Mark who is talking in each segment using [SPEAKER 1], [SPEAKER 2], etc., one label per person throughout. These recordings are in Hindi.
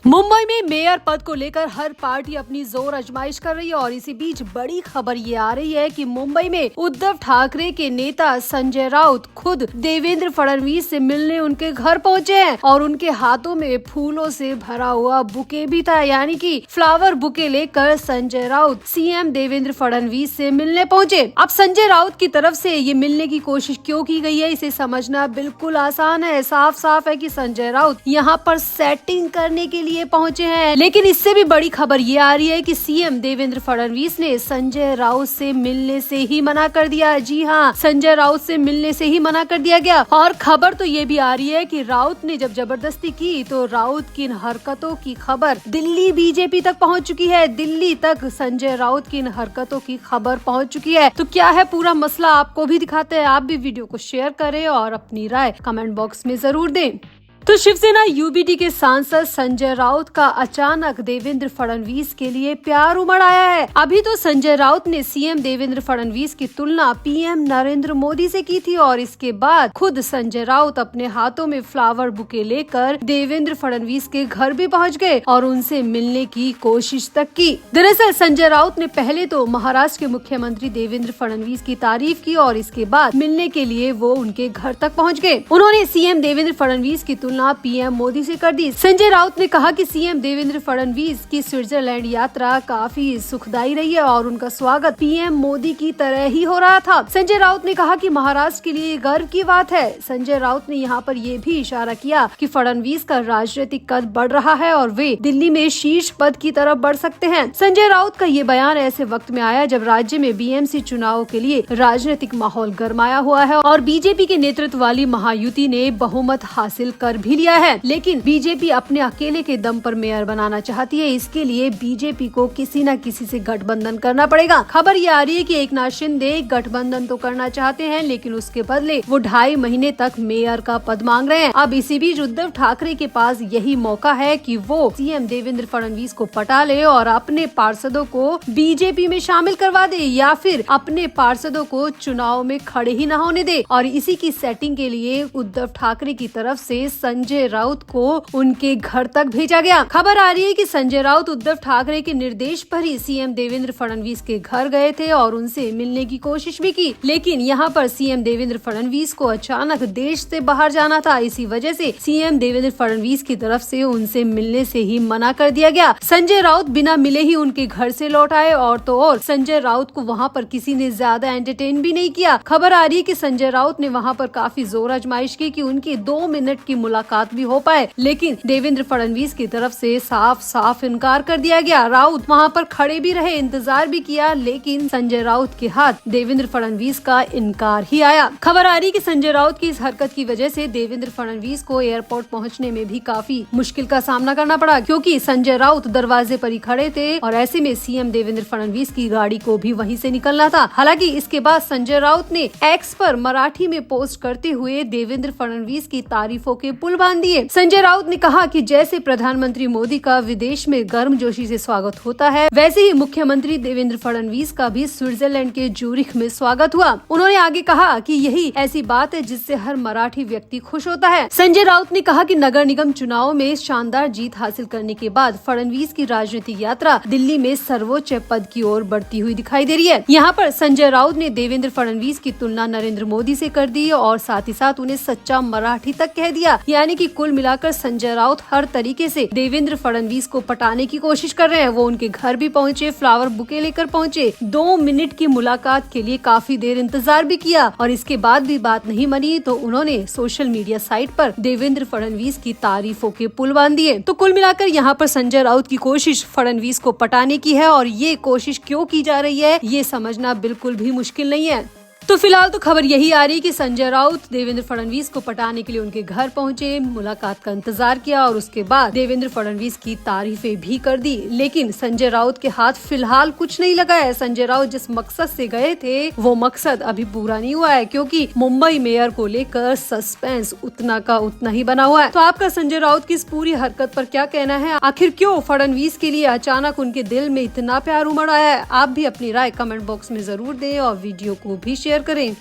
[SPEAKER 1] मुंबई में मेयर पद को लेकर हर पार्टी अपनी जोर आजमाइश कर रही है और इसी बीच बड़ी खबर ये आ रही है कि मुंबई में उद्धव ठाकरे के नेता संजय राउत खुद देवेंद्र फडणवीस से मिलने उनके घर पहुंचे हैं और उनके हाथों में फूलों से भरा हुआ बुके भी था, यानी कि फ्लावर बुके लेकर संजय राउत सीएम देवेंद्र फडणवीस से मिलने पहुंचे। अब संजय राउत की तरफ से ये मिलने की कोशिश क्यों की गई है, इसे समझना बिल्कुल आसान है। साफ साफ है कि संजय राउत यहाँ पर सेटिंग करने के लिए पहुंचे हैं, लेकिन इससे भी बड़ी खबर ये आ रही है कि सीएम देवेंद्र फडणवीस ने संजय राउत से मिलने से ही मना कर दिया। जी हाँ, संजय राउत से मिलने से ही मना कर दिया गया। और खबर तो ये भी आ रही है कि राउत ने जब जबरदस्ती की तो राउत की इन हरकतों की खबर दिल्ली बीजेपी तक पहुंच चुकी है। दिल्ली तक संजय राउत की इन हरकतों की खबर पहुंच चुकी है। तो क्या है पूरा मसला, आपको भी दिखाते हैं। आप भी वीडियो को शेयर करें और अपनी राय कमेंट बॉक्स में जरूर दें। तो शिवसेना यूबीटी के सांसद संजय राउत का अचानक देवेंद्र फडणवीस के लिए प्यार उमड़ आया है। अभी तो संजय राउत ने सीएम देवेंद्र फडणवीस की तुलना पीएम नरेंद्र मोदी से की थी और इसके बाद खुद संजय राउत अपने हाथों में फ्लावर बुके लेकर देवेंद्र फडणवीस के घर भी पहुंच गए और उनसे मिलने की कोशिश तक की। दरअसल संजय राउत ने पहले तो महाराष्ट्र के मुख्यमंत्री देवेंद्र फडणवीस की तारीफ की और इसके बाद मिलने के लिए वो उनके घर तक पहुँच गए। उन्होंने सीएम देवेंद्र फडणवीस की पीएम मोदी से कर दी। संजय राउत ने कहा कि सीएम देवेंद्र फडणवीस की स्विट्जरलैंड यात्रा काफी सुखदायी रही है और उनका स्वागत पीएम मोदी की तरह ही हो रहा था। संजय राउत ने कहा कि महाराष्ट्र के लिए गर्व की बात है। संजय राउत ने यहाँ पर ये भी इशारा किया कि फडणवीस का राजनीतिक कद बढ़ रहा है और वे दिल्ली में शीर्ष पद की तरफ बढ़ सकते हैं। संजय राउत का ये बयान ऐसे वक्त में आया जब राज्य में बीएमसी चुनाव के लिए राजनीतिक माहौल गरमाया हुआ है और बीजेपी के नेतृत्व वाली महायुति ने बहुमत हासिल कर भी लिया है, लेकिन बीजेपी अपने अकेले के दम पर मेयर बनाना चाहती है। इसके लिए बीजेपी को किसी न किसी से गठबंधन करना पड़ेगा। खबर ये आ रही है कि एकनाथ शिंदे गठबंधन तो करना चाहते हैं, लेकिन उसके बदले वो 2.5 महीने तक मेयर का पद मांग रहे हैं। अब इसी बीच उद्धव ठाकरे के पास यही मौका है कि वो सीएम देवेंद्र फडणवीस को पटा ले और अपने पार्षदों को बीजेपी में शामिल करवा दे या फिर अपने पार्षदों को चुनाव में खड़े ही न होने दे। और इसी की सेटिंग के लिए उद्धव ठाकरे की तरफ से संजय राउत को उनके घर तक भेजा गया। खबर आ रही है कि संजय राउत उद्धव ठाकरे के निर्देश पर ही सीएम देवेंद्र फडणवीस के घर गए थे और उनसे मिलने की कोशिश भी की, लेकिन यहाँ पर सीएम देवेंद्र फडणवीस को अचानक देश से बाहर जाना था। इसी वजह से सीएम देवेंद्र फडणवीस की तरफ से उनसे मिलने से ही मना कर दिया गया। संजय राउत बिना मिले ही उनके घर से लौट आए और तो और संजय राउत को वहाँ पर किसी ने ज्यादा एंटरटेन भी नहीं किया। खबर आ रही है कि संजय राउत ने वहाँ पर काफी जोर आजमाइश की कि उनकी 2 मिनट की मुलाकात भी हो पाए, लेकिन देवेंद्र फडणवीस की तरफ से साफ साफ इनकार कर दिया गया। राउत वहां पर खड़े भी रहे, इंतजार भी किया, लेकिन संजय राउत के हाथ देवेंद्र फडणवीस का इनकार ही आया। खबर आ रही कि संजय राउत की इस हरकत की वजह से देवेंद्र फडणवीस को एयरपोर्ट पहुंचने में भी काफी मुश्किल का सामना करना पड़ा, क्योंकि संजय राउत दरवाजे पर ही खड़े थे और ऐसे में सीएम देवेंद्र फडणवीस की गाड़ी को भी वहीं से निकलना था। हालांकि इसके बाद संजय राउत ने एक्स पर मराठी में पोस्ट करते हुए देवेंद्र फडणवीस की तारीफों के पुल बांध दिए। संजय राउत ने कहा कि जैसे प्रधानमंत्री मोदी का विदेश में गर्मजोशी से स्वागत होता है, वैसे ही मुख्यमंत्री देवेंद्र फडणवीस का भी स्विट्जरलैंड के जूरिख में स्वागत हुआ। उन्होंने आगे कहा कि यही ऐसी बात है जिससे हर मराठी व्यक्ति खुश होता है। संजय राउत ने कहा कि नगर निगम चुनाव में शानदार जीत हासिल करने के बाद फडणवीस की राजनीतिक यात्रा दिल्ली में सर्वोच्च पद की ओर बढ़ती हुई दिखाई दे रही है। यहाँ पर संजय राउत ने देवेंद्र फडणवीस की तुलना नरेंद्र मोदी से कर दी और साथ ही साथ उन्हें सच्चा मराठी तक कह दिया, यानी कि कुल मिलाकर संजय राउत हर तरीके से देवेंद्र फडणवीस को पटाने की कोशिश कर रहे हैं। वो उनके घर भी पहुंचे, फ्लावर बुके लेकर पहुंचे, 2 मिनट की मुलाकात के लिए काफी देर इंतजार भी किया और इसके बाद भी बात नहीं बनी तो उन्होंने सोशल मीडिया साइट पर देवेंद्र फडणवीस की तारीफों के पुल बांध दिए। तो कुल मिलाकर यहाँ पर संजय राउत की कोशिश फडणवीस को पटाने की है और ये कोशिश क्यों की जा रही है ये समझना बिल्कुल भी मुश्किल नहीं है। तो फिलहाल तो खबर यही आ रही कि संजय राउत देवेंद्र फडणवीस को पटाने के लिए उनके घर पहुंचे, मुलाकात का इंतजार किया और उसके बाद देवेंद्र फडणवीस की तारीफें भी कर दी, लेकिन संजय राउत के हाथ फिलहाल कुछ नहीं लगा है। संजय राउत जिस मकसद से गए थे वो मकसद अभी पूरा नहीं हुआ है, क्योंकि मुंबई मेयर को लेकर सस्पेंस उतना का उतना ही बना हुआ है। तो आपका संजय राउत की इस पूरी हरकत पर क्या कहना है? आखिर क्यों फडणवीस के लिए अचानक उनके दिल में इतना प्यार उमड़ आया है? आप भी अपनी राय कमेंट बॉक्स में जरूर दें और वीडियो को भी शेयर करें।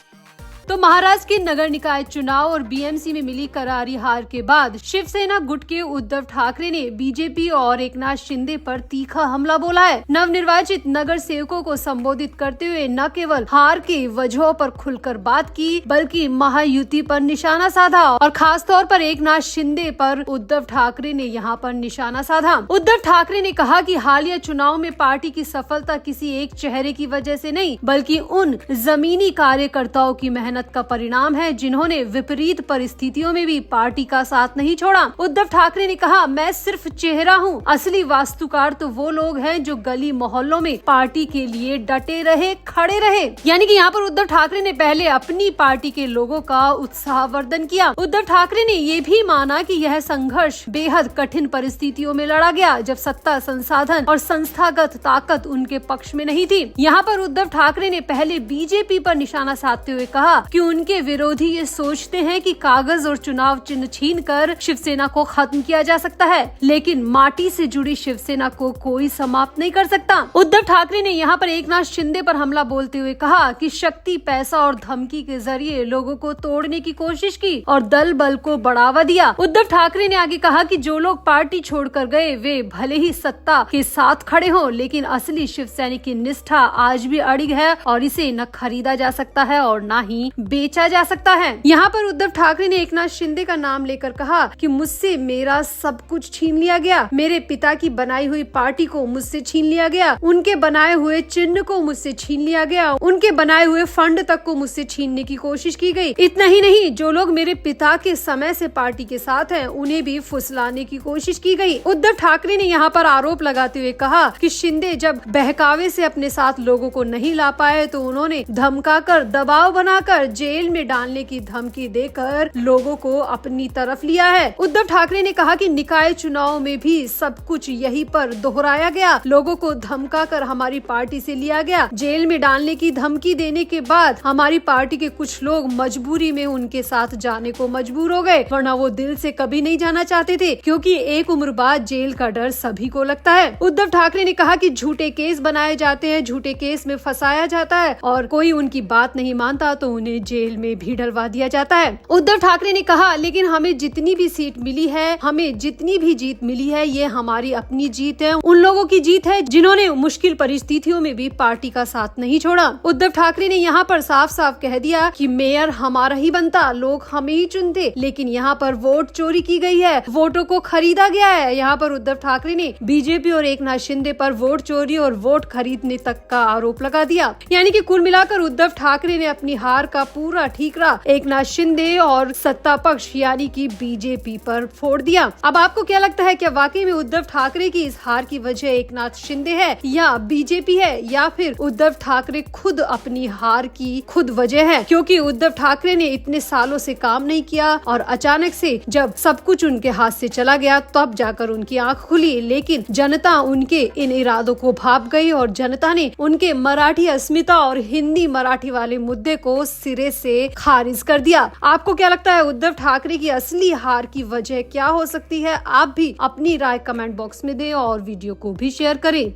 [SPEAKER 1] तो महाराष्ट्र के नगर निकाय चुनाव और बीएमसी में मिली करारी हार के बाद शिवसेना गुट के उद्धव ठाकरे ने बीजेपी और एकनाथ शिंदे पर तीखा हमला बोला है। नवनिर्वाचित नगर सेवकों को संबोधित करते हुए न केवल हार की वजहों पर खुलकर बात की, बल्कि महायुति पर निशाना साधा और खास तौर पर एकनाथ शिंदे पर उद्धव ठाकरे ने यहाँ पर निशाना साधा। उद्धव ठाकरे ने कहा कि हालिया चुनाव में पार्टी की सफलता किसी एक चेहरे की वजह से नहीं, बल्कि उन जमीनी कार्यकर्ताओं की मेहनत का परिणाम है जिन्होंने विपरीत परिस्थितियों में भी पार्टी का साथ नहीं छोड़ा। उद्धव ठाकरे ने कहा, मैं सिर्फ चेहरा हूँ, असली वास्तुकार तो वो लोग हैं जो गली मोहल्लों में पार्टी के लिए डटे रहे, खड़े रहे। यानी कि यहाँ पर उद्धव ठाकरे ने पहले अपनी पार्टी के लोगों का उत्साहवर्धन किया। उद्धव ठाकरे ने ये भी माना कि यह संघर्ष बेहद कठिन परिस्थितियों में लड़ा गया, जब सत्ता, संसाधन और संस्थागत ताकत उनके पक्ष में नहीं थी। यहाँ पर उद्धव ठाकरे ने पहले बीजेपी पर निशाना साधते हुए कहा कि उनके विरोधी ये सोचते हैं कि कागज और चुनाव चिन्ह छीनकर शिवसेना को खत्म किया जा सकता है, लेकिन माटी से जुड़ी शिवसेना को कोई समाप्त नहीं कर सकता। उद्धव ठाकरे ने यहाँ पर एकनाथ शिंदे पर हमला बोलते हुए कहा कि शक्ति, पैसा और धमकी के जरिए लोगों को तोड़ने की कोशिश की और दल बल को बढ़ावा दिया। उद्धव ठाकरे ने आगे कहा कि जो लोग पार्टी छोड़कर गए वे भले ही सत्ता के साथ खड़े हों, लेकिन असली शिवसैनिक की निष्ठा आज भी अड़िग है और इसे न खरीदा जा सकता है और न ही बेचा जा सकता है। यहाँ पर उद्धव ठाकरे ने एकनाथ शिंदे का नाम लेकर कहा कि मुझसे मेरा सब कुछ छीन लिया गया, मेरे पिता की बनाई हुई पार्टी को मुझसे छीन लिया गया, उनके बनाए हुए चिन्ह को मुझसे छीन लिया गया, उनके बनाए हुए फंड तक को मुझसे छीनने की कोशिश की गई। इतना ही नहीं, जो लोग मेरे पिता के समय से पार्टी के साथ हैं, उन्हें भी फुसलाने की कोशिश की गई। उद्धव ठाकरे ने यहाँ पर आरोप लगाते हुए कहा कि शिंदे जब बहकावे से अपने साथ लोगों को नहीं ला पाए तो उन्होंने धमकाकर, दबाव बनाकर, जेल में डालने की धमकी देकर लोगों को अपनी तरफ लिया है। उद्धव ठाकरे ने कहा कि निकाय चुनाव में भी सब कुछ यही पर दोहराया गया, लोगों को धमकाकर हमारी पार्टी से लिया गया, जेल में डालने की धमकी देने के बाद हमारी पार्टी के कुछ लोग मजबूरी में उनके साथ जाने को मजबूर हो गए, वरना वो दिल से कभी नहीं जाना चाहते थे, क्योंकि एक उम्र बाद जेल का डर सभी को लगता है। उद्धव ठाकरे ने कहा कि झूठे केस बनाए जाते हैं, झूठे केस में फंसाया जाता है और कोई उनकी बात नहीं मानता तो उन्हें जेल में भी डलवा दिया जाता है। उद्धव ठाकरे ने कहा, लेकिन हमें जितनी भी सीट मिली है, हमें जितनी भी जीत मिली है, ये हमारी अपनी जीत है, उन लोगों की जीत है जिन्होंने मुश्किल परिस्थितियों में भी पार्टी का साथ नहीं छोड़ा। उद्धव ठाकरे ने यहाँ पर साफ साफ कह दिया कि मेयर हमारा ही बनता, लोग हमें ही चुनते, लेकिन यहाँ पर वोट चोरी की गई है, वोटों को खरीदा गया है। यहाँ पर उद्धव ठाकरे ने बीजेपी और एकनाथ शिंदे पर वोट चोरी और वोट खरीदने तक का आरोप लगा दिया। यानी कि कुल मिलाकर उद्धव ठाकरे ने अपनी हार का पूरा ठीकरा एकनाथ शिंदे और सत्ता पक्ष यानी कि बीजेपी पर फोड़ दिया। अब आपको क्या लगता है, क्या वाकई में उद्धव ठाकरे की इस हार की वजह एकनाथ शिंदे है या बीजेपी है, या फिर उद्धव ठाकरे खुद अपनी हार की खुद वजह है? क्योंकि उद्धव ठाकरे ने इतने सालों से काम नहीं किया और अचानक से जब सब कुछ उनके हाथ से चला गया तब जाकर उनकी आंख खुली, लेकिन जनता उनके इन इरादों को भाप गई और जनता ने उनके मराठी अस्मिता और हिंदी मराठी वाले मुद्दे को सिरे से खारिज कर दिया। आपको क्या लगता है, उद्धव ठाकरे की असली हार की वजह क्या हो सकती है? आप भी अपनी राय कमेंट बॉक्स में दें और वीडियो को भी शेयर करें।